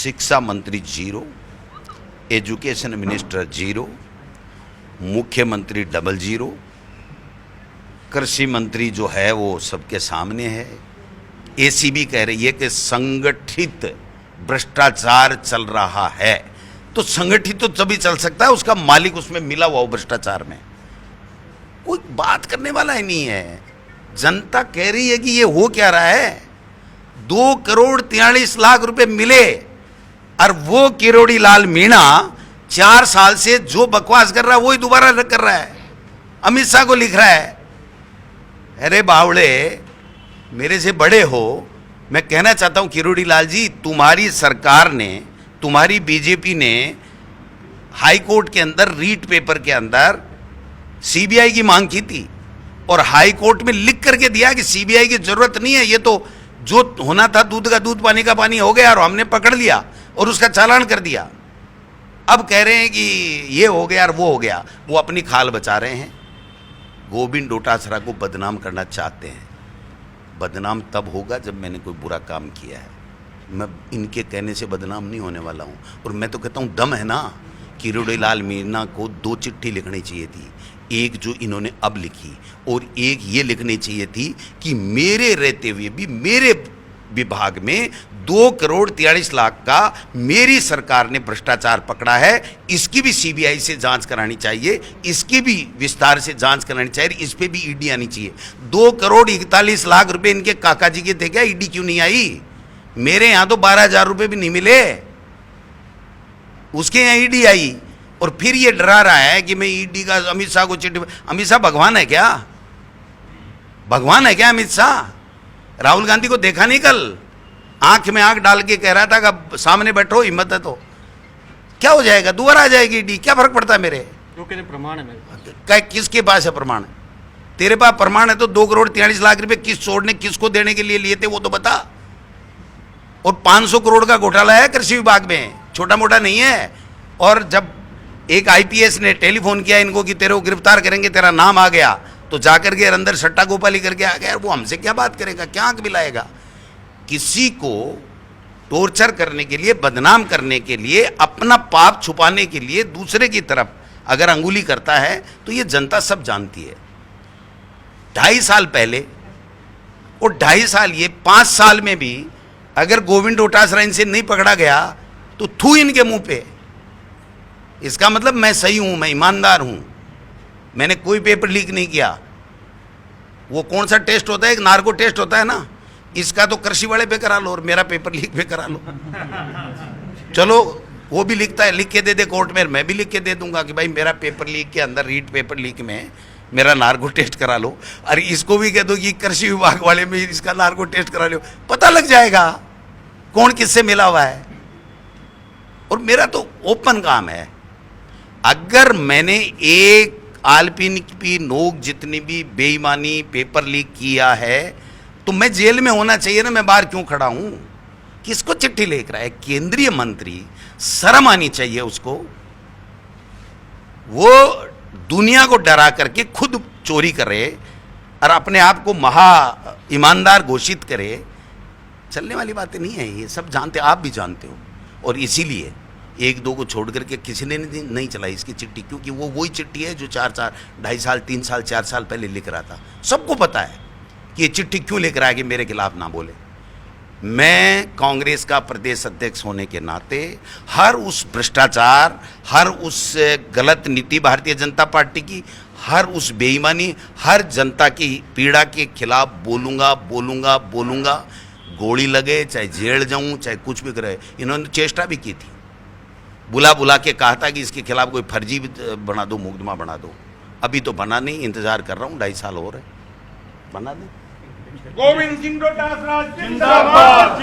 शिक्षा मंत्री zero, education minister zero, मुख्यमंत्री डबल जीरो, कृषि मंत्री जो है वो सबके सामने है। एसीबी कह रही है कि संगठित भ्रष्टाचार चल रहा है। तो संगठित तो तभी चल सकता है उसका मालिक उसमें मिला हुआ हो भ्रष्टाचार में। कोई बात करने वाला ही नहीं है। जनता कह रही है कि ये हो क्या रहा है। 2,43,00,000 रुपए मिले और वो किरोड़ी लाल मीणा 4 साल से जो बकवास कर रहा है वही दोबारा कर रहा है। अमित शाह को लिख रहा है, अरे बावड़े मेरे से बड़े हो, मैं कहना चाहता हूं किरोड़ी लाल जी, तुम्हारी सरकार ने, तुम्हारी बीजेपी ने हाई कोर्ट के अंदर रीट पेपर के अंदर सीबीआई की मांग की थी और हाई कोर्ट में लिख करके दिया कि सीबीआई की जरूरत नहीं है, ये तो जो होना था दूध का दूध पानी का पानी हो गया और हमने पकड़ लिया और उसका चालान कर दिया। अब कह रहे हैं कि ये हो गया और वो हो गया। वो अपनी खाल बचा रहे हैं। गोविंद डोटासरा को बदनाम करना चाहते हैं। बदनाम तब होगा जब मैंने कोई बुरा काम किया है। मैं इनके कहने से बदनाम नहीं होने वाला हूँ। और मैं तो कहता हूँ दम है ना। किरोड़ी लाल मीणा को 2 चिट्ठी लिखनी चाहिए थी, एक जो इन्होंने अब लिखी और एक ये लिखनी चाहिए थी कि मेरे रहते हुए भी मेरे विभाग में 2,43,00,000 का मेरी सरकार ने भ्रष्टाचार पकड़ा है, इसकी भी सीबीआई से जांच करानी चाहिए, इसकी भी विस्तार से जांच करानी चाहिए, इस पे भी ईडी आनी चाहिए। 2,41,00,000 रुपए इनके काका जी के थे क्या? ईडी क्यों नहीं आई? मेरे यहां तो 12,000 रुपए भी नहीं मिले, उसके यहां ईडी आई। और फिर ये डरा रहा है कि मैं ईडी का अमित शाह को चिट्ठी। अमित शाह भगवान है क्या? भगवान है क्या अमित शाह? राहुल गांधी को देखा नहीं कल? आंख में आंख डाल के कह रहा था कि सामने बैठो, हिम्मत है तो क्या हो जाएगा, दोबारा आ जाएगी ईडी, क्या फर्क पड़ता है मेरे? प्रमाण है मेरे। किसके पास है प्रमाण? तेरे पास प्रमाण है तो 2,43,00,000 रुपए किस चोर ने किसको देने के लिए लिए थे वो तो बता। और 500 करोड़ का घोटाला है कृषि विभाग में, छोटा मोटा नहीं है। और जब एक आईपीएस ने टेलीफोन किया इनको कि तेरे को गिरफ्तार करेंगे, तेरा नाम आ गया, तो जाकर के अंदर सट्टा गोपाली करके आ गया। वो हमसे क्या बात करेगा, क्या आंख मिलाएगा? किसी को टॉर्चर करने के लिए, बदनाम करने के लिए, अपना पाप छुपाने के लिए दूसरे की तरफ अगर अंगुली करता है तो ये जनता सब जानती है। 2.5 साल पहले और 2.5 साल, ये 5 साल में भी अगर गोविंद डोटासरा इनसे नहीं पकड़ा गया तो थू इनके मुंह पे। इसका मतलब मैं सही हूं, मैं ईमानदार हूं, मैंने कोई पेपर लीक नहीं किया। वो कौन सा टेस्ट होता है, एक नार्को टेस्ट होता है ना, इसका तो कृषि वाले पे करा लो और मेरा पेपर लीक पे करा लो। चलो वो भी लिखता है, लिख के दे दे कोर्ट में, मैं भी लिख के दे दूंगा कि भाई मेरा पेपर लीक के अंदर, रीट पेपर लीक में मेरा नार्को टेस्ट करा लो। और इसको भी कह दो कि कृषि विभाग वाले में इसका नार्को टेस्ट करा लो, पता लग जाएगा कौन किससे मिला हुआ है। और मेरा तो ओपन काम है। अगर मैंने एक आलपिन की नोक जितनी भी बेईमानी पेपर लीक किया है तो मैं जेल में होना चाहिए ना, मैं बाहर क्यों खड़ा हूं? किसको चिट्ठी लिख रहा है? केंद्रीय मंत्री, शर्म आनी चाहिए उसको। वो दुनिया को डरा करके खुद चोरी करे और अपने आप को महा ईमानदार घोषित करे। चलने वाली बातें नहीं है, ये सब जानते, आप भी जानते हो। और इसीलिए 1-2 को छोड़ करके किसी ने नहीं चलाई इसकी चिट्ठी, क्योंकि वो वही चिट्ठी है जो 2.5 साल 3 साल 4 साल पहले लिख रहा था। सबको पता है कि ये चिट्ठी क्यों लिख रहा है कि मेरे खिलाफ ना बोले। मैं कांग्रेस का प्रदेश अध्यक्ष होने के नाते हर उस भ्रष्टाचार, हर उस गलत नीति भारतीय जनता पार्टी की, हर उस बेईमानी, हर जनता की पीड़ा के खिलाफ बोलूँगा बोलूँगा बोलूँगा। गोली लगे, चाहे जेल जाऊँ, चाहे कुछ भी करे। इन्होंने चेष्टा भी की थी, बुला बुला के कहा था कि इसके खिलाफ कोई फर्जी बना दो, मुकदमा बना दो। अभी तो बना नहीं, इंतजार कर रहा हूँ, 2.5 साल हो रहे, बना दे। गोविंद सिंह डोटासरा जिंदाबाद।